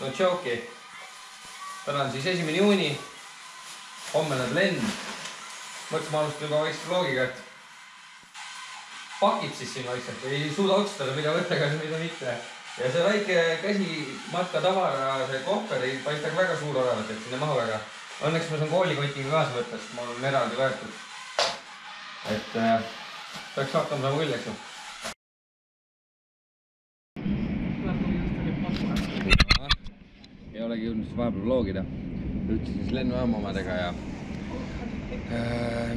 No joke'i. Täna on siis 1. juuni. Homme näeb lend. Mõtlesin, ma alustan juba vaikselt vlogiga, et pakib siis siin vaikselt. Ei suuda otsustada, mida võtta, kas mida mitte. Ja see väike käsimatka tavara, see kohver ei paista väga suur olevat, et sinna mahu väga. Õnneks ma saan koolikotiga kaasa võtta, sest ma olen eraldi võetud. Et peaks vaatama sama küll, eks ju. Ei olegi jõudnud siis vahepeal vlogida. Ütlesin siis lennujaama omadega ja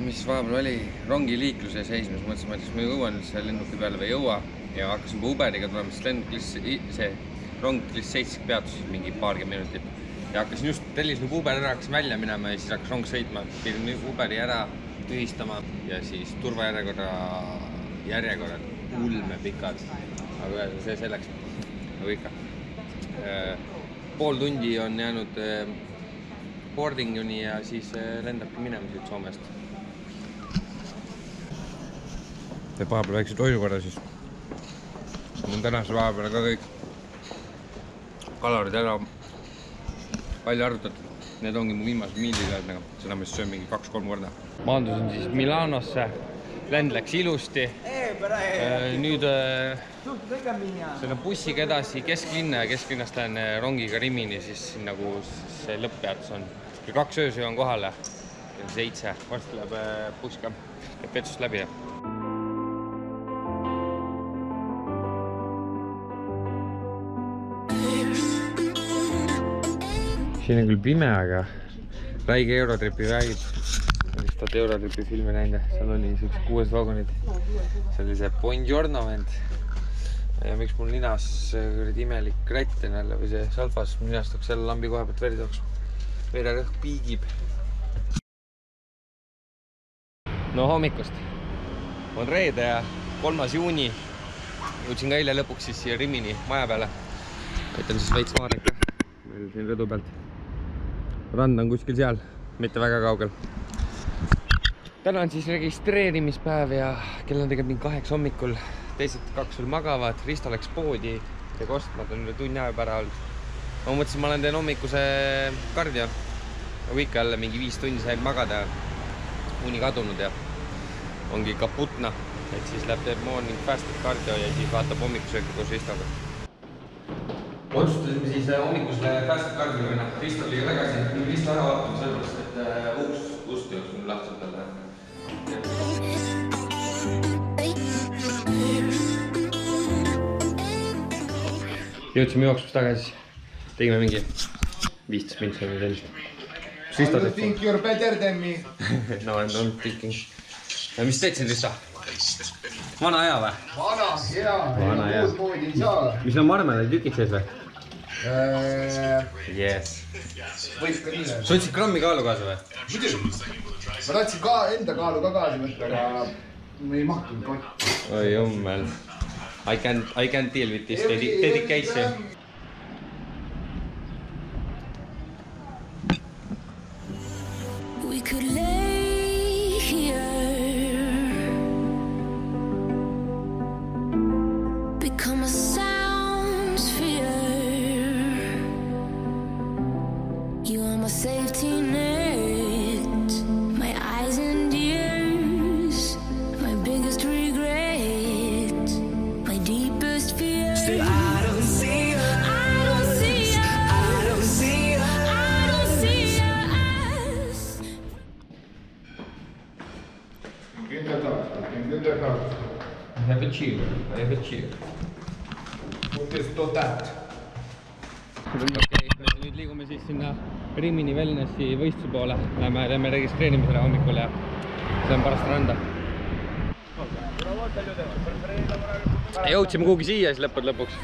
mis vahepeal oli rongiliikluse seismes, mõtlesin, et ma jõuan üldse lennuki peale või ei jõua ja hakkasin juba Uberiga tulema, sest see rong lihtsalt 7 peatus mingi paarkümmend minutit ja hakkasin just tellisin juba Uber ära, hakkasin välja minema ja siis hakkas rong sõitma, pidin Uberi ära tühistama ja siis turvajärjekorrad ulme pikad, aga see selleks, nagu ikka. Pool tundi on jäänud boardinguni ja siis lendabki minema siit Soomest. Teeb vahepeal väikse toidukorra siis. Mul tänase vahepeal ka kõik kalorid ära palju arvutatud. Need ongi mu viimased miilid, seda ma söön mingi 2-3 korda. Maandusin siis Milanosse, lend läks ilusti. Nüüd selle bussiga edasi kesklinna ja kesklinnast lähen rongiga Rimini, siis nagu see lõpppeatus on. 2 öös jõuan kohale, 7, varsti läheb buss ka Petsust läbi. Siin on küll pime, aga räige Eurotripi räägib. Olid Eurotripi filmi näinud, seal oli sellised 6 vagunid. See oli see Buongiorno vend. Ja miks mul ninas imelik rätt jälle või see salfas, ninast oleks jälle lambi kohe pealt veri tooks. Vererõhk piigib. No hommikust. On reede ja 3. juuni. Jõudsin ka eile lõpuks siis siia Rimini maja peale. Aitan siis veits vaadake. Meil siin rõdu pealt. Rand on kuskil seal, mitte väga kaugel. Täna on siis registreerimispäev ja kell on tegelikult 8 hommikul. Teised 2 veel magavad. Risto läks poodi ja kostmad on tunni aja pära olnud. Ma mõtlesin, ma olen teen hommikuse kardio. Nagu ikka jälle mingi 5 tundi sain magada ja uni kadunud ja ongi kaputna. Et siis läheb teeb morning fasted kardio ja siis vaatab hommikusööki koos Ristoga. Otsustasime siis hommikusele fasted kardio või Risto oli tagasi. Risto ära vaatama sellepärast, et ust jooks mul lahtud talle. Jõudsime jooksmast tagasi. Tegime mingi 15 minti või sellist. You think you're better than me? No, I don't thinking. Ja mis teed siin, Risto? Vana hea või? Vana hea. Muud moodi ei saa. Mis on marmelaid tükid sees või? Yes. Võiks ka nii. Sa võtsid grammi kaalu kaasa või? Muidugi. Ma tahtsin ka enda kaalu ka kaasa võtta, aga ma ei mahtunud kotti. Oi jummel. I can't deal with this dedication. We could lay here, become a sound sphere. You are my safety net, my eyes and ears, my biggest regret, my deepest fear. Still I don't see you, I don't see you, I don't see you, I don't see us. I have a cheer. What is that? Okei, nüüd liigume siis sinna Rimini Wellnessi võistluse poole. Lähme registreerimisele hommikul ja see on pärast randa. Jõudsime kuhugi siia siis lõpuks.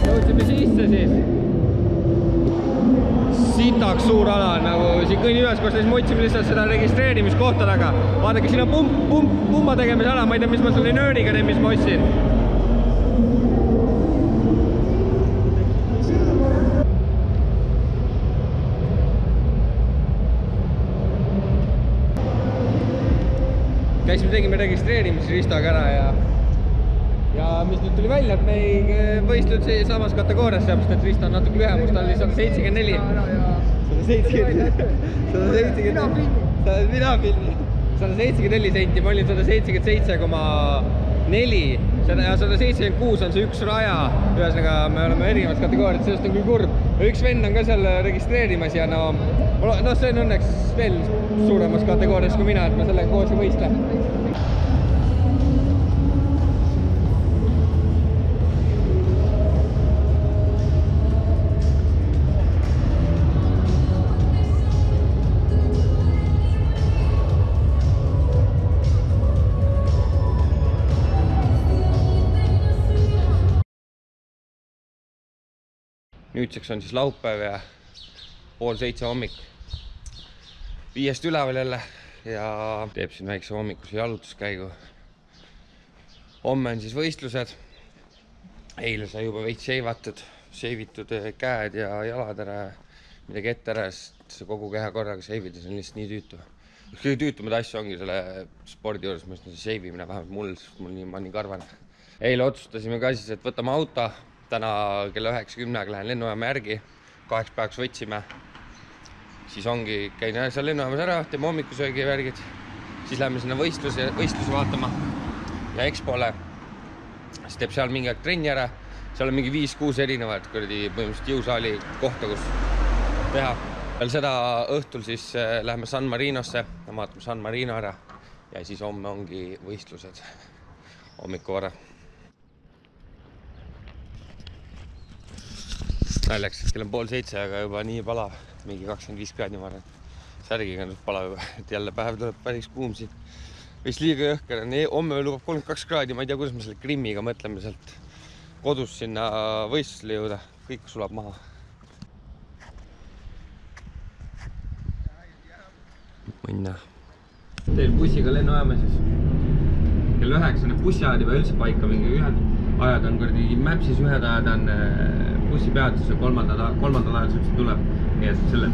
Jõudsime sisse siis. Sitaks suur ala, nagu kõnnin üheskoos, siis me otsime lihtsalt seda registreerimiskohta taga. Vaadake, siin on pumma tegemise ala, ma ei tea, mis ma selle nööriga teen, mis ma ostsin. Käisime, tegime registreerimisristaga ära ja mis nüüd tuli välja, et me ei võistnud samas kategoorias, seepärast, et Rista on natuke lühem, ta oli 174. 174 senti, ma olin 177,4 ja 176 on see üks raja, ühesõnaga me oleme erinevad kategooriad, sellest on küll kurb. Üks vend on ka seal registreerimas ja no see on õnneks veel suuremas kategoorias kui mina, et ma sellega koos ei võistle. Nüüdseks on siis laupäev ja 6:30 hommik. 5 üleval jälle ja teeb siin väikse hommikuse jalutuskäigu. Homme on siis võistlused. Eile sai juba veits seivitud käed ja jalad ära, midagi ette ära, sest kogu keha korraga seivides on lihtsalt nii tüütu. Kõige tüütumad asju ongi selle spordi juures, ma ütlen, see seivimine vähemalt mul, sest ma nii karvane. Eile otsustasime ka siis, et võtame auto. Täna kella 9:10 lähen lennujaama järgi, 2 päevaks võtsime, siis ongi, käin seal lennujaamas ära, teeme hommikusöögi ja värgid, siis läheme sinna võistlusi vaatama ja Expole, siis teeb seal mingi aeg trenni ära, seal on mingi 5-6 erinevad põhimõtteliselt jõusaali kohta, kus teha. Veel seda õhtul siis läheme San Marinosse, vaatame San Marino ära ja siis homme ongi võistlused hommikuvara. Naljaks, et kell on 6:30, aga juba nii palav, mingi 25 kraadi ma arvan. Särgiga nüüd palav juba, et jälle päev tuleb päris kuum siin. Vist liiga jõhker on, homme lubab 32 kraadi, ma ei tea, kuidas me selle Krimmiga mõtleme sealt kodus sinna võistlusele jõuda, kõik sulab maha. Mõnna. Teil bussiga lennujaama siis. Kell 9 need bussiajad juba üldse paika, mingi ühed ajad on Mapsis, ühed ajad on bussipeatus ja kolmandal ajal üldse tuleb. Nii et selle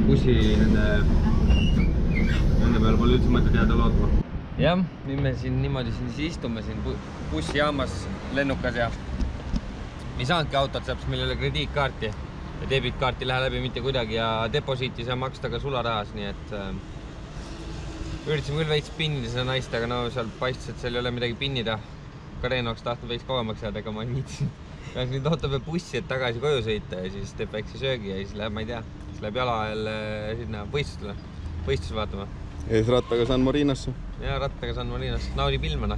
bussi nende peale pole üldse mõtet jääda lootma. Jah, nüüd me siin niimoodi istume siin bussijaamas lennukas ja ei saanudki autot, seepärast meil ei ole krediitkaarti ja debitkaarti ei lähe läbi mitte kuidagi ja deposiiti saa maksta ka sularahas, nii et üritasime küll veits pinnida seda naist, aga no seal paistis, et seal ei ole midagi pinnida. Kareen oleks tahtnud veits kauemaks jääda, aga ma ei viitsin. Kas nüüd ootab bussi, et tagasi koju sõita ja siis teeb väikse söögi ja siis läheb, ma ei tea, siis läheb jala jälle sinna võistluse vaatama. Ja siis rattaga San Marinosse? Jaa, rattaga San Marinosse. Naudib ilmana.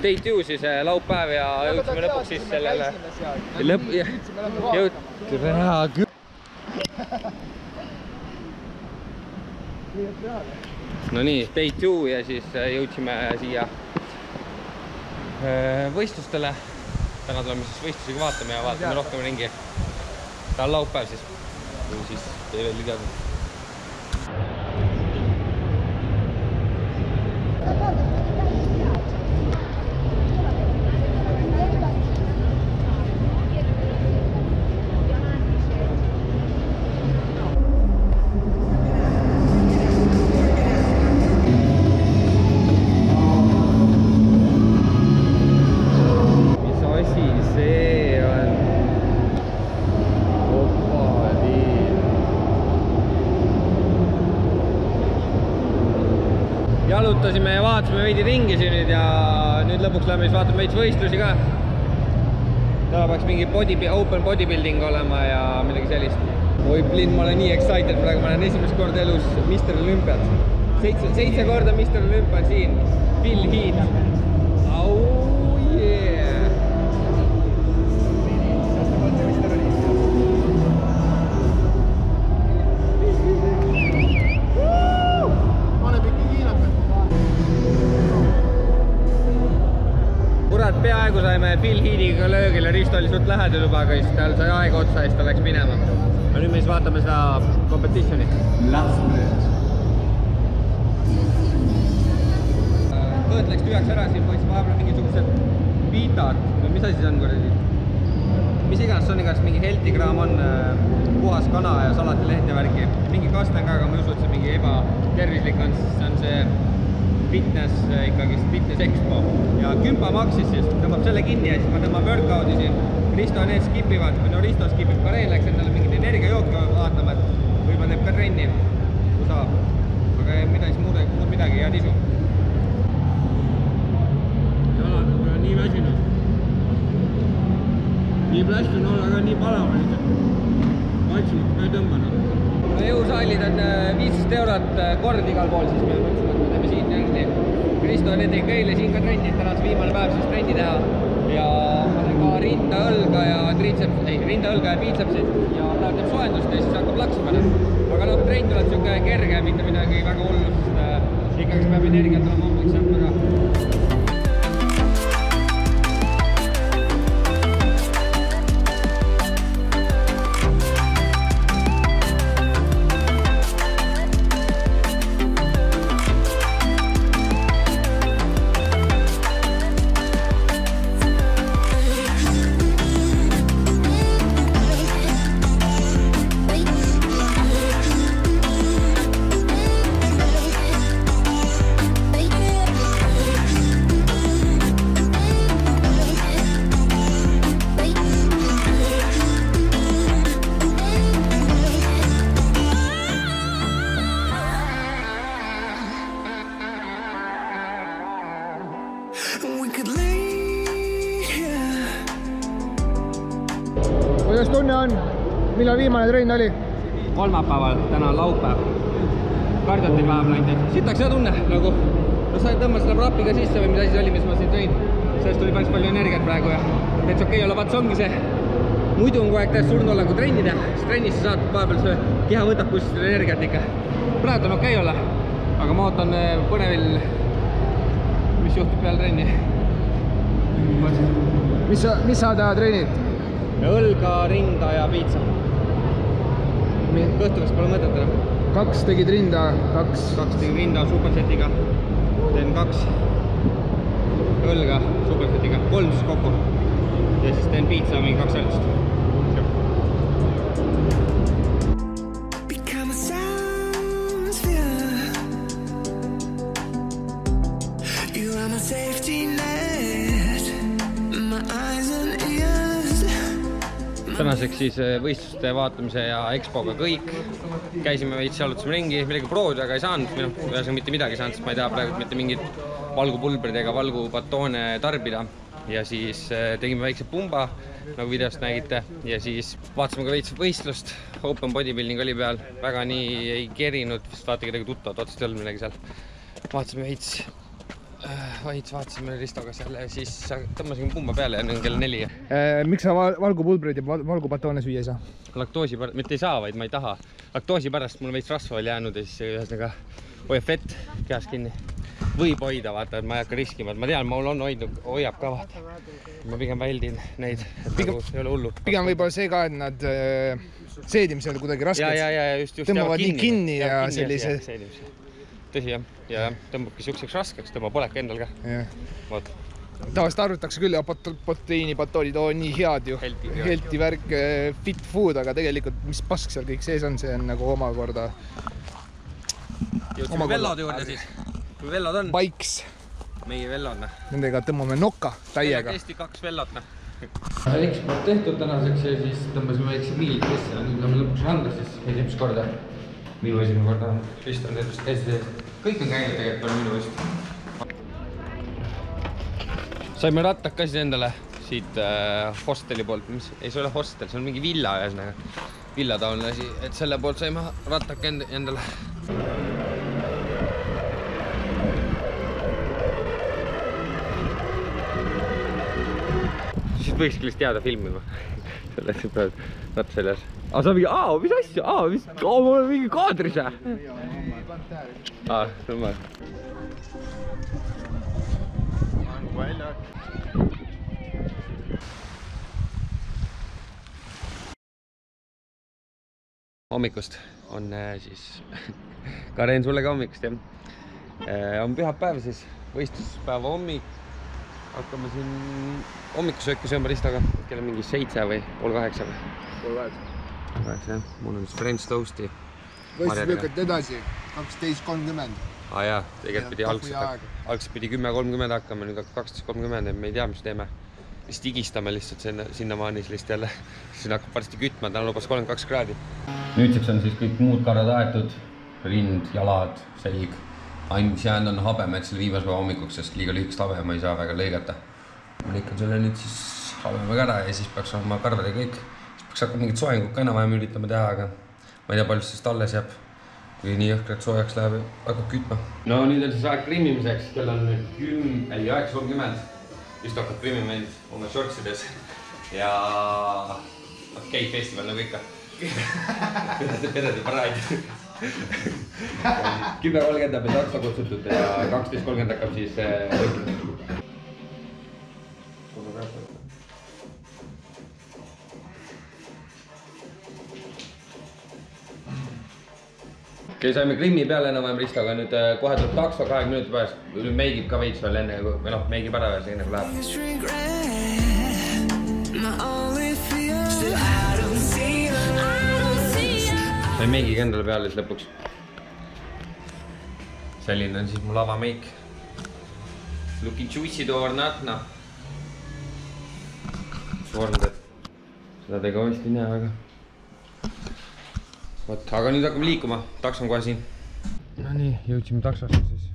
Teit ju siis laupäev ja jõudsime lõpuks siis sellele... No nii, Teit ju ja siis jõudsime siia võistlustele. Täna tuleme siis võistlusiga vaatame ja vaatame rohkem ringi. Ta on laupäev siis. Siis ei veel teada. Jalutasime ja vaatasime veidi ringi siin nüüd ja nüüd lõpuks läheme siis vaatame veits võistlusi ka. Täna peaks mingi open bodybuilding olema ja midagi sellist. Oi blin, ma olen nii excited praegu, ma olen esimest korda elus Mr. Olympiat. 7 korda Mr. Olympia on siin. Phil Heath. Oh yeah! Kurat, peaaegu saime Phil Heathiga löögile, Risto oli suht lähedal juba, aga siis tal sai aega otsa ja siis ta läks minema. nüüd me siis vaatame seda competitioni. Kõõt läks tühjaks ära, siin võiks vahepeal mingisugused piitad või mis asi see on kuradi? Mis iganes on igast mingi healthy kraam on, puhas kana ja salatileht ja värki. Mingi kaste on ka, aga ma ei usu, et see mingi ebatervislik on, sest see on see fitness, ikkagi fitness expo. Ja Kümpa maksis siis, tõmbab selle kinni ja siis ma tõmbab workout'i siin. Risto ja need skipivad, või no Risto skipib, Karel läks endale mingit energiajooki vaatama, et võib-olla teeb ka trenni, kui saab. Aga muud midagi, head isu. Jalad on nii väsinud. Nii pläst on olla, aga nii palama lihtsalt. Vaiksemalt ka ei tõmbanud. Jõusaalid on 15 eurot kord igal pool, siis me mõtlesime, et me teeme siin trenni. Risto ja need tegi eile siin ka trenni, et täna on see viimane päev siis trenni teha. Ja ma teen ka rinda, õlga ja biitsepsid ja praegu teeb soojendust ja siis hakkab laksima. Aga noh, trenn tuleb siuke kerge, mitte midagi väga hullust. Ikkagi peab energiat olema hommiks jah väga. Kuidas tunne on? Millal viimane trenn oli? Kolmapäeval, täna on laupäev. Kardiotil vahepeal ainult. Sitaks hea tunne nagu. No sa tõmbas selle rapiga sisse või mis asi see oli, mis ma siin tõin. Sellest tuli päris palju energiat praegu ja täitsa okei olla. Vaat see ongi see. Muidu on kogu aeg täiesti surnud olla, kui trenni teha. Siis trennis sa saad vahepeal see keha võtab kuskil energiat ikka. Praegu on okei olla. Aga ma ootan põnevil, mis juhtub peale trenni. Mis sa täna treenid? Õlga, rinda ja piitsa. Kõhtuvast pole mõtet enam. 2 tegid rinda, 2 tegid rinda supersetiga. Teen 2 õlga supersetiga, 3 siis kokku. Ja siis teen piitsa mingi 2 harjutust. Tänaseks siis võistluste vaatamise ja expoga kõik. Käisime veits, jalutasime ringi, millega proovida, aga ei saanud. Ühesõnaga mitte midagi saanud, sest ma ei taha praegu mitte mingit valgupulbrid ega valgupatoone tarbida. Ja siis tegime väikse pumba, nagu videost nägite. Ja siis vaatasime ka veits võistlust. Open bodybuilding oli peal. Väga nii ei kerinud, vist vaata kedagi tuttavad, otsast ei olnud midagi seal. Vaatasime veits. Vaatasime Ristoga seal ja siis tõmbasime pumba peale ja nüüd on kell 4. Miks sa valgupulbreid ja valgupatoone süüa ei saa? Laktoosi pärast, mitte ei saa, vaid ma ei taha. Laktoosi pärast mul on veits rasva veel jäänud ja siis ühesõnaga hoiab fett kehas kinni. Võib hoida, vaata, et ma ei hakka riskima. Ma tean, mul on hoiab ka, vaata. Ma pigem väldin neid, et nagu ei ole hullu. Pigem võib-olla see ka, et nad seedimisel kuidagi rasked. Ja just. Tõmbavad nii kinni ja sellise... Tõsi jah, ja tõmbabki siukseks raskeks, tõmbab olek endal ka. Tavaliselt arvutakse küll ja proteiini, batoonid on nii head ju. Healthy värk, fit food, aga tegelikult mis pask seal kõik sees on, see on nagu omakorda... Jõudsime vellod juurde siis. Kui vellod on? Bikes. Meie vellod. Nendega tõmbame nokka täiega. Eesti 2 vellod. Eksport tehtud tänaseks ja siis tõmbasime väikse piilid sisse ja nüüd lähme lõpuks randas siis esimest korda. Minu esimene korda. Vist on need käisid ees. Kõik on käinud tegelikult veel minu vist. Saime rattad ka siis endale siit hosteli poolt. Ei, see ole hostel, see on mingi villa ühesõnaga. Villataoline asi, et selle poolt saime rattak endale. Siis võikski lihtsalt jääda filmima. Selles pead ratta seljas. Aga sa mingi, mis asja? Ma olen mingi kaadris. See on vaja. hommikust on siis Karen, sulle ka hommikust jah. On pühapäev siis, võistluspäeva hommik. Hakkame siin hommikusööki sööma Ristoga, kell on mingi 7 või pool 8 või? Pool 8 jah, mul on siis French toast'i. võistlus lükati edasi, 12.30. Jaa, tegelikult pidi algselt pidi 10.30 hakkama, nüüd 12.30, me ei tea, mis teeme. Vist higistame lihtsalt sinnamaani lihtsalt jälle, siis hakkab varsti kütma, täna lubas 32 kraadi. Nüüdseks on siis kõik muud karad aetud, rind, jalad, selg. Ainus jäänud on habem, et selle viimase päeva hommikuks, sest liiga lühikest habe ma ei saa väga lõigata. Ma lõikan selle nüüd siis habemega ära ja siis peaks olema kardad ja kõik. Siis peaks hakkama mingit soengut ka enam-vähem üritama teha, aga ma ei tea, palju sellest alles jääb. Kui nii jõhkralt soojaks läheb, hakkab kütma. No nüüd on siis aeg grimmimiseks, kell on 9.30. Just hakkab grimmima end oma shortsides ja okei, festival nagu ikka. Perede paraid. 10.30 on otsa kutsutud ja 12.30 hakkab siis võitlema. Okei, saime grimmi peale enam-vähem Ristoga, nüüd kohe tuleb takso 20 minuti pärast. Nüüd meigib ka veits veel enne, või noh, meigib ära veel, see nagu läheb. Sain meigiga endale peale siis lõpuks. Selline on siis mu lavameik. Looking juicy to or not, noh. Svornud, et seda tega vist ei näe väga. Võt, aga nüüd hakkame liikuma, takso on kohe siin. No nii, jõudsime taksosse siis.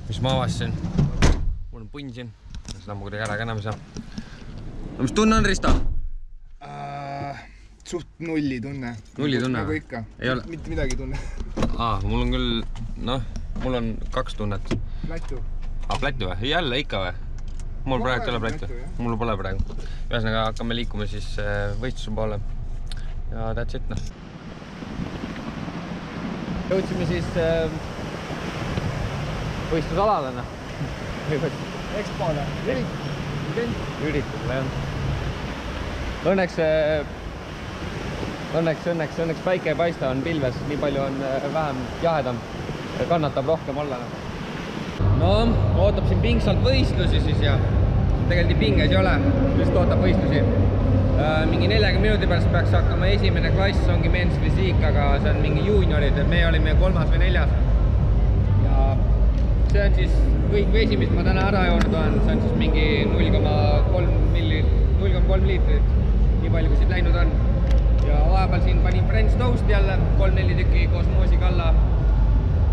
Mis ma avastasin? Mul on punn siin. Seda ma kuidagi ära ka enam ei saa. No mis tunne on, Risto? Suht nulli tunne. Nulli tunne? Nagu ikka. Mitte midagi tunne. Mul on küll, noh, mul on 2 tunnet. Plätu. Plätu või? Jälle ikka või? Mul praegu ei ole plätu. Mul pole praegu. Ühesõnaga hakkame liikuma siis võistluse poole. Ja that's it, noh. Jõudsime siis võistlusalale, noh. Expole. Üritusele, jah. Õnneks päike ei paista, on pilves, nii palju on vähem jahedam, kannatab rohkem olla. No, ootab siin pingsalt võistlusi siis ja tegelikult pinges ei ole, just ootab võistlusi. Mingi 40 minuti pärast peaks hakkama esimene klass, ongi men's fysiik, aga see on mingi juuniorid, et me olime 3. või 4. Ja see on siis kõik vesi, mis ma täna ära joonud olen, see on siis mingi 0,3 liitrit, nii palju kui siit läinud on. Ja vahepeal siin panin French toast'i jälle, 3-4 tükki koos moosiga alla.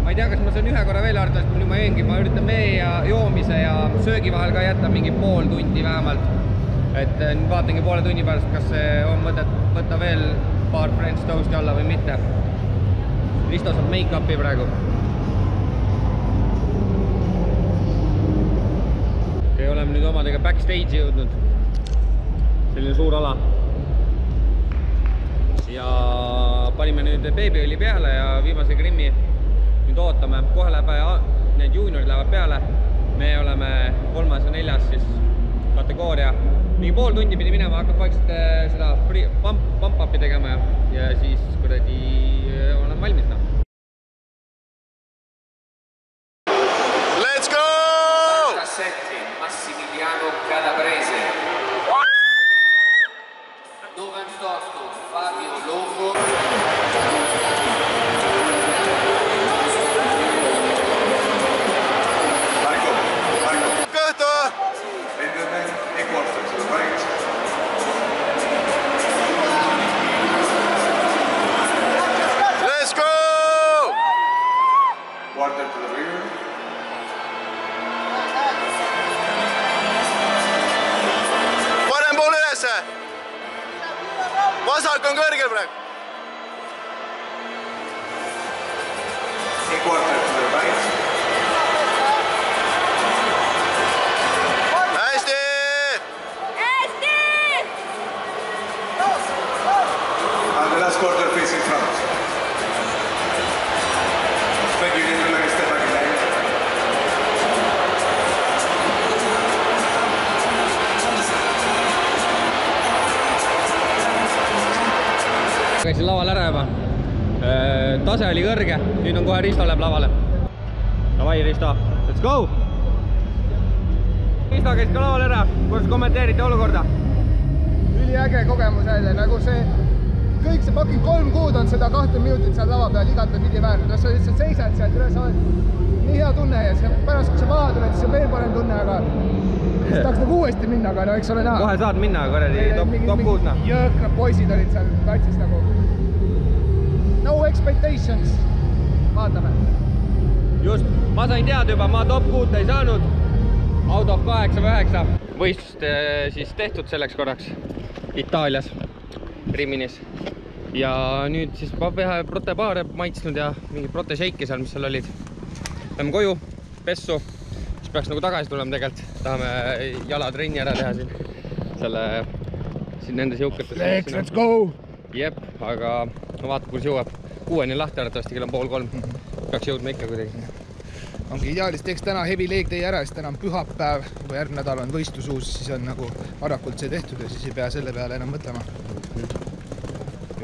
Ma ei tea, kas ma saan ühe korra veel harjutada, sest nüüd ma jõengi, ma üritan vee ja joomise ja söögi vahel ka jätta mingi pool tundi vähemalt. Et vaatangi poole tunni pärast, kas on mõtet võtta veel paar French toast'i alla või mitte. Risto saab make-upi praegu. Okei, oleme nüüd omadega backstage'i jõudnud. Selline suur ala. Ja panime nüüd beebiõli peale ja viimase grimmi nüüd ootame. Kohe läheb, need juuniorid lähevad peale. Me oleme 3. ja 4. siis kategooria. Mingi pool tundi pidi minema, hakkab vaikselt seda pump-upi tegema ja siis kuradi olen valmis. Let's go! Massimiliano Calabrese. 98 Fabio Longo. Kõhtu! Let's go! Quarter to the rear. Parem pool ülesse! Vasak on kõrgel praegu. A quarter to the right. Hästi! And the last quarter facing front. But you need to like a step back again. Käisin laval ära juba. tase oli kõrge, nüüd on kohe Risto läheb lavale. Davai Risto, let's go! Risto käis ka laval ära, kuidas kommenteerite olukorda? Üliäge kogemus jälle, nagu see kõik see fucking 3 kuud on seda 20 minutit seal lava peal igate pidi väärnud. Sa lihtsalt seisad sealt üle, sa oled nii hea tunne ja pärast kui sa maha tuled, siis on veel parem tunne, aga siis tahaks nagu uuesti minna, aga no eks ole näha. Kohe saad minna, korredi top 6. Jõhkrad poisid olid seal platsis nagu. No expectations. Vaatame. Just, ma sain teada juba, ma top 6 ei saanud. Out of 8 või 9. Võistlust siis tehtud selleks korraks Itaalias, Riminis. Ja nüüd siis vähe protebaare maitsnud ja mingi protesheike seal, mis seal olid. Lähme koju, pessu, siis peaks nagu tagasi tulema tegelikult. Tahame jalatrenni ära teha siin nendes jõukates. Let's go! Jep, aga no vaata, kus jõuab. 6-ni lahti arvatavasti, kell on 2:30. Peaks jõudma ikka kuidagi. Ongi ideaalis teeks täna heavy leg day ära, siis täna on pühapäev, kui järgmine nädal on võistlusuus, siis on nagu varakult see tehtud ja siis ei pea selle peale enam mõtlema.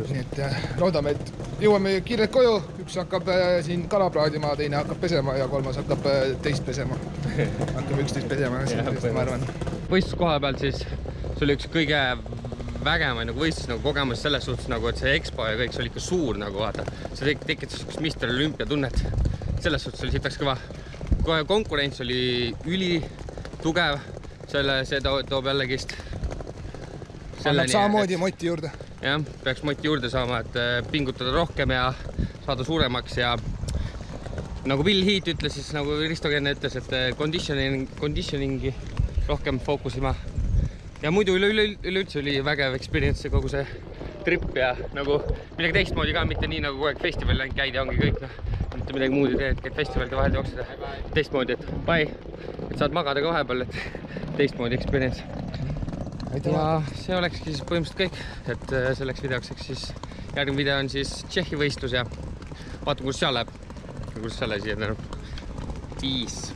Nii et loodame, et jõuame kiirelt koju, üks hakkab siin kala praadima, teine hakkab pesema ja kolmas hakkab teist pesema. Hakkab 11 pesema, ma arvan. Võistluskoha pealt siis, see oli üks kõige vägemaid nagu võistlus nagu kogemus selles suhtes, nagu, et see expo ja kõik see oli ikka suur nagu vaata. See tekitas Mr. Olympia tunnet. Selles suhtes oli sitaks kõva. Kohe konkurents oli üli tugev, see toob jällegist. Annab samamoodi moti juurde. Jah, peaks moti juurde saama, et pingutada rohkem ja saada suuremaks ja nagu Bill Heath ütles, siis nagu Risto Kenne ütles, et conditioningi rohkem fookusima. Ja muidu üleüldse oli vägev experience kogu see trip ja nagu midagi teistmoodi ka, mitte nii nagu kogu aeg festivalil ainult käid ja ongi kõik, mitte midagi muud ei tee, et käid festivalide vahel jooksida teistmoodi, et bye, et saad magada ka vahepeal, et teistmoodi experience. Ja see olekski siis põhimõtteliselt kõik, et selleks videoks, eks siis järgmine video on siis Tšehhi võistlus ja vaatame, kus seal läheb ja kus selle siia tänu. Peace!